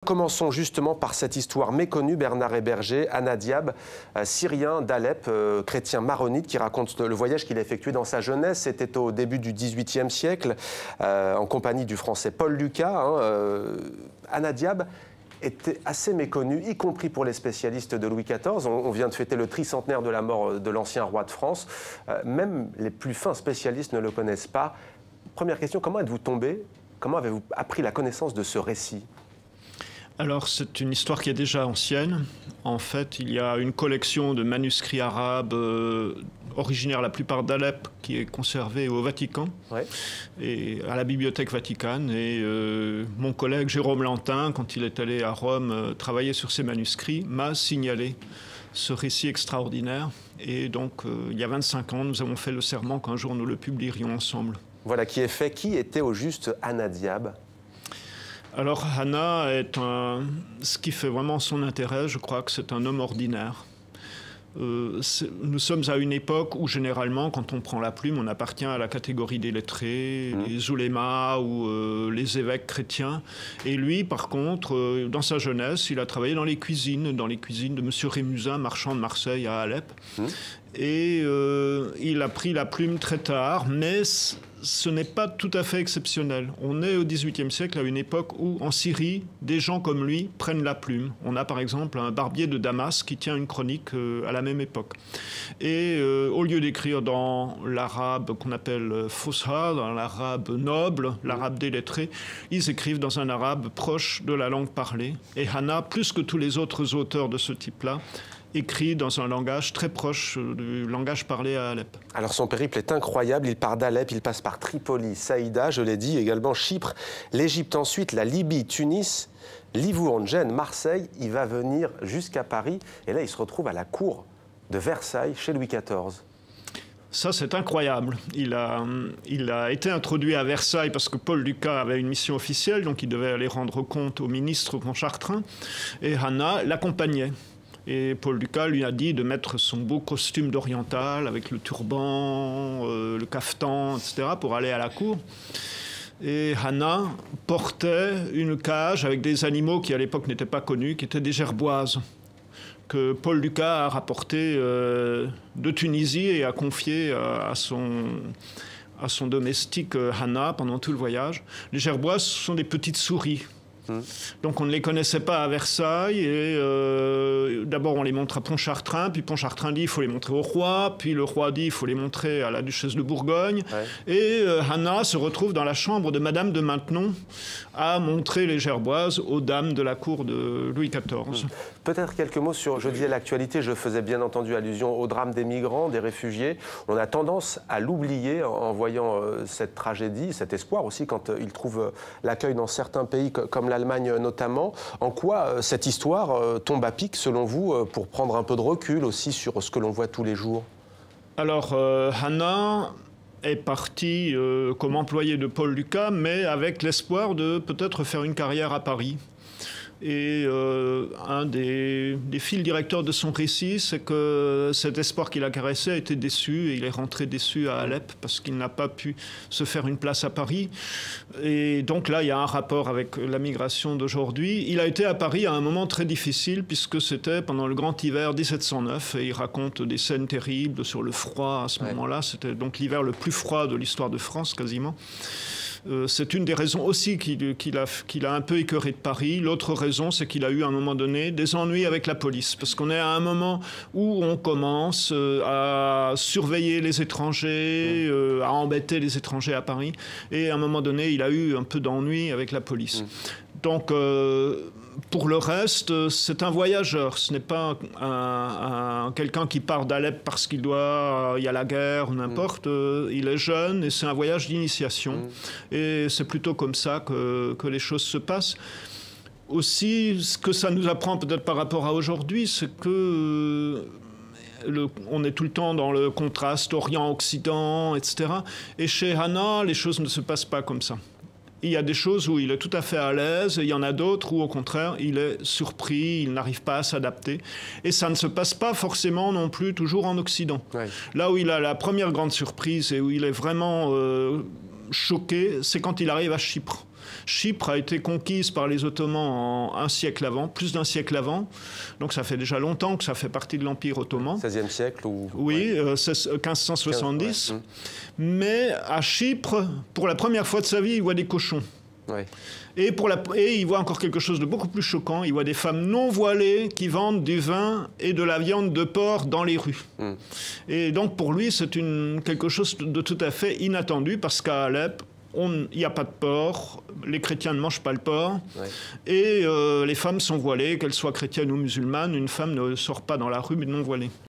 Commençons justement par cette histoire méconnue, Bernard Héberger, Hanna Diab, syrien d'Alep, chrétien maronite, qui raconte le voyage qu'il a effectué dans sa jeunesse. C'était au début du XVIIIe siècle, en compagnie du français Paul Lucas. Hanna Diab était assez méconnue, y compris pour les spécialistes de Louis XIV. On vient de fêter le tricentenaire de la mort de l'ancien roi de France. Même les plus fins spécialistes ne le connaissent pas. Première question, comment êtes-vous tombé? Comment avez-vous appris la connaissance de ce récit? Alors, c'est une histoire qui est déjà ancienne. En fait, il y a une collection de manuscrits arabes originaires, la plupart d'Alep, qui est conservée au Vatican, et à la Bibliothèque Vaticane. Et mon collègue Jérôme Lantin, quand il est allé à Rome travailler sur ces manuscrits, m'a signalé ce récit extraordinaire. Et donc, il y a 25 ans, nous avons fait le serment qu'un jour nous le publierions ensemble. Voilà qui est fait. Qui était au juste Hanna Diab? Alors, Hanna ce qui fait vraiment son intérêt, je crois que c'est un homme ordinaire. Nous sommes à une époque où, généralement, quand on prend la plume, on appartient à la catégorie des lettrés, les oulémas ou les évêques chrétiens. Et lui, par contre, dans sa jeunesse, il a travaillé dans les cuisines de M. Rémusin, marchand de Marseille à Alep. Et il a pris la plume très tard, mais ce n'est pas tout à fait exceptionnel. On est au XVIIIe siècle, à une époque où, en Syrie, des gens comme lui prennent la plume. On a par exemple un barbier de Damas qui tient une chronique à la même époque. Et au lieu d'écrire dans l'arabe qu'on appelle Fosha, dans l'arabe noble, l'arabe des lettrés, ils écrivent dans un arabe proche de la langue parlée. Et Hanna, plus que tous les autres auteurs de ce type-là, écrit dans un langage très proche du langage parlé à Alep. Alors son périple est incroyable, il part d'Alep, il passe par Tripoli, Saïda, je l'ai dit, également Chypre, l'Égypte ensuite, la Libye, Tunis, Livourne, Gênes, Marseille, il va venir jusqu'à Paris et là il se retrouve à la cour de Versailles chez Louis XIV. Ça, c'est incroyable. Il a été introduit à Versailles parce que Paul Lucas avait une mission officielle, donc il devait aller rendre compte au ministre Pontchartrain, et Hanna l'accompagnait. Et Paul Lucas lui a dit de mettre son beau costume d'oriental avec le turban, le cafetan, etc. pour aller à la cour. Et Hanna portait une cage avec des animaux qui à l'époque n'étaient pas connus, qui étaient des gerboises, que Paul Lucas a rapportées de Tunisie et a confiées à son domestique Hanna pendant tout le voyage. Les gerboises sont des petites souris. Donc on ne les connaissait pas à Versailles et d'abord on les montre à Pontchartrain, puis Pontchartrain dit il faut les montrer au roi, puis le roi dit il faut les montrer à la duchesse de Bourgogne. Et Hanna se retrouve dans la chambre de Madame de Maintenon à montrer les gerboises aux dames de la cour de Louis XIV. Peut-être quelques mots sur, je disais l'actualité, je faisais bien entendu allusion au drame des migrants, des réfugiés. On a tendance à l'oublier en voyant cette tragédie, cet espoir aussi quand ils trouvent l'accueil dans certains pays comme l'Allemagne notamment. En quoi cette histoire tombe à pic selon vous pour prendre un peu de recul aussi sur ce que l'on voit tous les jours? Alors Hanna est partie comme employée de Paul Lucas, mais avec l'espoir de peut-être faire une carrière à Paris. Et un des fils directeurs de son récit, c'est que cet espoir qu'il a caressé a été déçu et il est rentré déçu à Alep parce qu'il n'a pas pu se faire une place à Paris. Et donc là, il y a un rapport avec la migration d'aujourd'hui. Il a été à Paris à un moment très difficile puisque c'était pendant le grand hiver 1709 et il raconte des scènes terribles sur le froid à ce moment-là. C'était donc l'hiver le plus froid de l'histoire de France quasiment. C'est une des raisons aussi qu'il a un peu écœuré de Paris. L'autre raison, c'est qu'il a eu à un moment donné des ennuis avec la police. Parce qu'on est à un moment où on commence à surveiller les étrangers, à embêter les étrangers à Paris. Et à un moment donné, il a eu un peu d'ennuis avec la police. Donc, pour le reste, c'est un voyageur. Ce n'est pas quelqu'un qui part d'Alep parce qu'il y a la guerre ou n'importe. Il est jeune et c'est un voyage d'initiation. Et c'est plutôt comme ça que les choses se passent. Aussi, ce que ça nous apprend peut-être par rapport à aujourd'hui, c'est que on est tout le temps dans le contraste Orient-Occident, etc. Et chez Hanna, les choses ne se passent pas comme ça. Il y a des choses où il est tout à fait à l'aise, et il y en a d'autres où, au contraire, il est surpris, il n'arrive pas à s'adapter. Et ça ne se passe pas forcément non plus toujours en Occident. Là où il a la première grande surprise et où il est vraiment choqué, c'est quand il arrive à Chypre. Chypre a été conquise par les Ottomans un siècle avant, plus d'un siècle avant. Donc ça fait déjà longtemps que ça fait partie de l'Empire ottoman. 16e siècle ou... Oui, 1570. Ouais. Mais à Chypre, pour la première fois de sa vie, il voit des cochons. Ouais. Et il voit encore quelque chose de beaucoup plus choquant. Il voit des femmes non voilées qui vendent du vin et de la viande de porc dans les rues. Et donc pour lui, c'est quelque chose de tout à fait inattendu parce qu'à Alep, il n'y a pas de porc, les chrétiens ne mangent pas le porc, et les femmes sont voilées, qu'elles soient chrétiennes ou musulmanes. Une femme ne sort pas dans la rue non voilée.